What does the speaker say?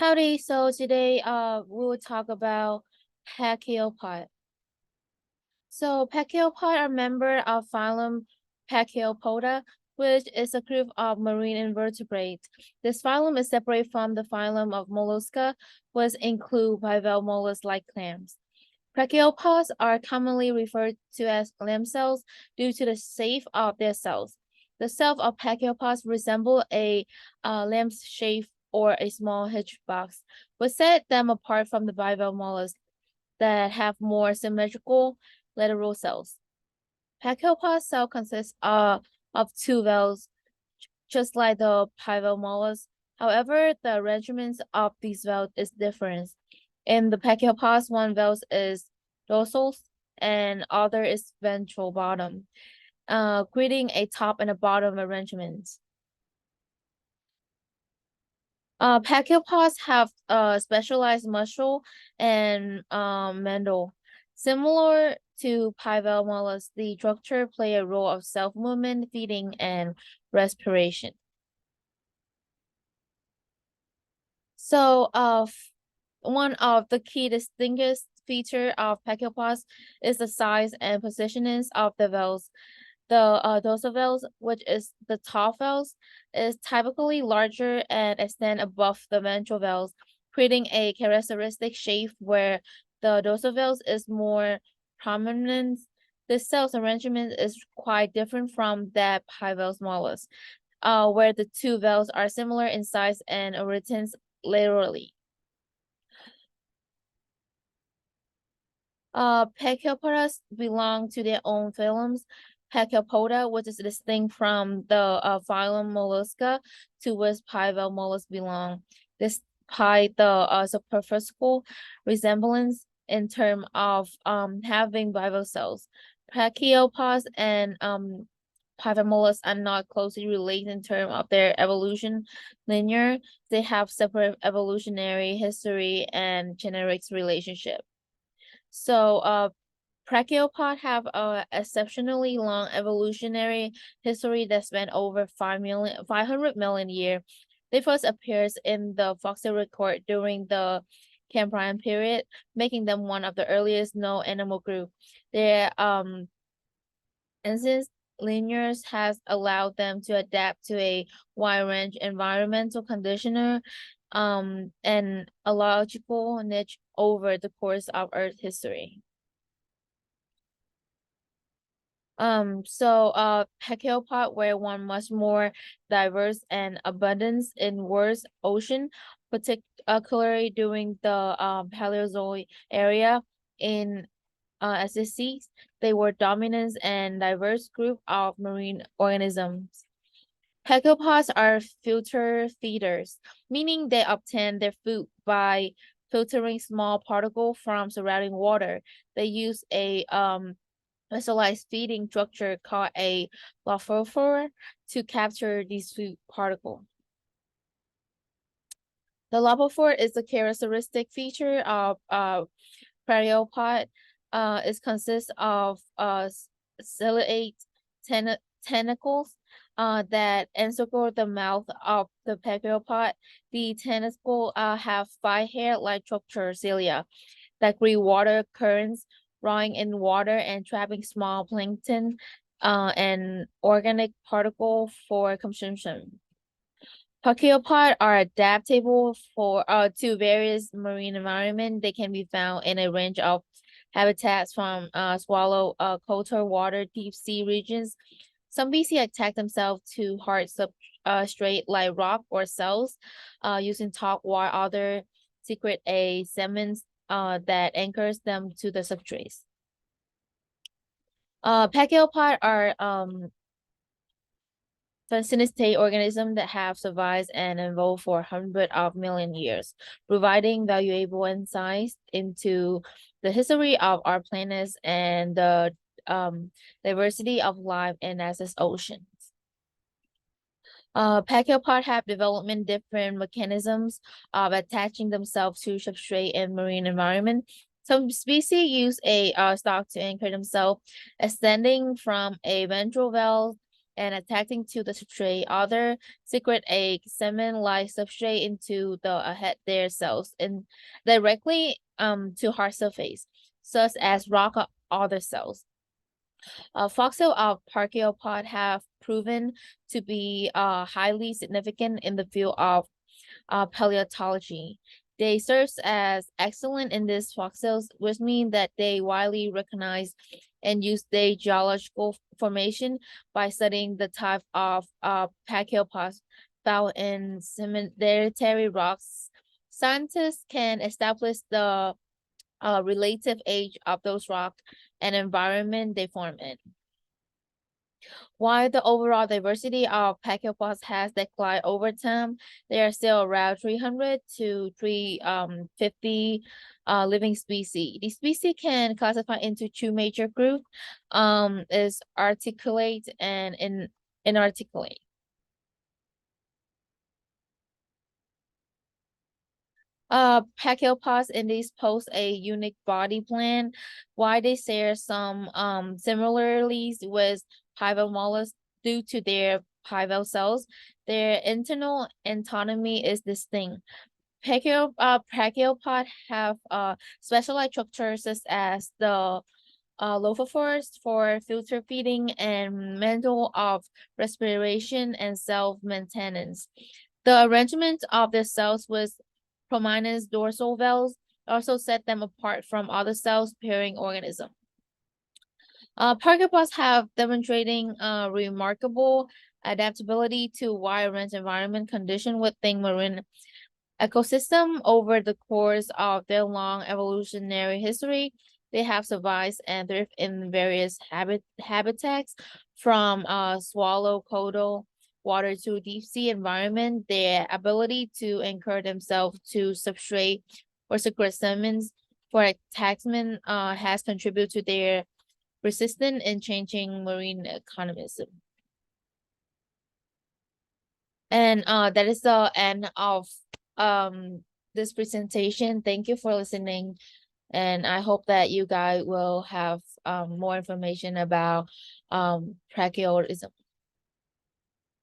Howdy, so today we will talk about pachyopod. So pachyopod are member of phylum Pachyopoda, which is a group of marine invertebrates. This phylum is separate from the phylum of mollusca, which include bivalve mollusks like clams. Brachiopods are commonly referred to as lamb cells due to the shape of their cells. The cells of brachiopods resemble a lamb's shape or a small hitchbox, which set them apart from the bivalve mollusks that have more symmetrical lateral cells. Brachiopods cell consists of two valves, just like the bivalve mollusks. However, the arrangements of these valves is different. In the pachypods, one valve is dorsal and other is ventral bottom, creating a top and a bottom arrangement. Pachypods have specialized muscle and mandible. Similar to bivalve mollusks, the structure play a role of self-movement, feeding, and respiration. So, one of the key distinguished feature of pachypods is the size and positionings of the valves. The dorsal valves, which is the top valves, is typically larger and extend above the ventral valves, creating a characteristic shape where the dorsal valves is more prominent. This cell's arrangement is quite different from that bivalve mollusks, where the two valves are similar in size and origins laterally. Pachypodas belong to their own phylums. Pachypoda, which is distinct from the phylum Mollusca, to which bivalve mollusks belong. Despite the superficial resemblance in terms of having bivalve cells, Pachypods and bivalve mollusks are not closely related in terms of their evolution linear. They have separate evolutionary history and genetics relationship. So, Brachiopod have a exceptionally long evolutionary history that spanned over 500 million years. They first appears in the fossil record during the Cambrian period, making them one of the earliest known animal group. Their ancient lineage has allowed them to adapt to a wide range environmental conditioner and a logical niche over the course of Earth history. Pachyopod were one much more diverse and abundance in world's ocean, particularly during the Paleozoic area. In SSCs, they were dominant and diverse group of marine organisms. Pachypods are filter feeders, meaning they obtain their food by filtering small particles from surrounding water. They use a specialized feeding structure called a lophophore to capture these food particles. The lophophore is a characteristic feature of Pteriopod. It consists of ciliate tentacles that encircle the mouth of the pachyopod. The tentacles have five hair-like structure cilia that greet water currents, drawing in water and trapping small plankton and organic particle for consumption. Pachyopod are adaptable for to various marine environments. They can be found in a range of habitats from swallow, coastal water, deep sea regions. Some species attack themselves to hard substrate like rock or cells, using talc, while others secrete a cement that anchors them to the substrates. Pachyopod are fascinating organisms that have survived and evolved for hundreds of million years, providing valuable insights into the history of our planets and the diversity of life in its oceans. Pachyopod have development different mechanisms of attaching themselves to substrate in marine environment. Some species use a stalk to anchor themselves, extending from a ventral valve and attaching to the substrate. Other secret egg semen-like substrate into the head their cells and directly to hard surface, such as rock or other cells. Fossil of Parkiopod have proven to be highly significant in the field of paleontology. They serve as excellent in these fossils, which means that they widely recognize and use their geological formation by studying the type of pachypods found in sedimentary rocks. Scientists can establish the relative age of those rocks and environment they form in. While the overall diversity of pachypods has declined over time, there are still around 300 to 350 living species. These species can classify into two major groups, is articulate and inarticulate. Pachypods in these pose a unique body plan. Why they share some similarities with pival mollusks due to their pival cells. Their internal anatomy is distinct. Pachypod have specialized structures such as the lophophores for filter feeding and mantle of respiration and self-maintenance. The arrangement of the cells with prominent dorsal valves also set them apart from other cells-bearing organisms. Parker have demonstrating remarkable adaptability to wide range environment condition within marine ecosystem over the course of their long evolutionary history. They have survived and thrived in various habitats from swallow coastal water to deep sea environment. Their ability to anchor themselves to substrate or secret sediments for attachment has contributed to their persistent and changing marine economism. And that is the end of this presentation. Thank you for listening. And I hope that you guys will have more information about brachioism.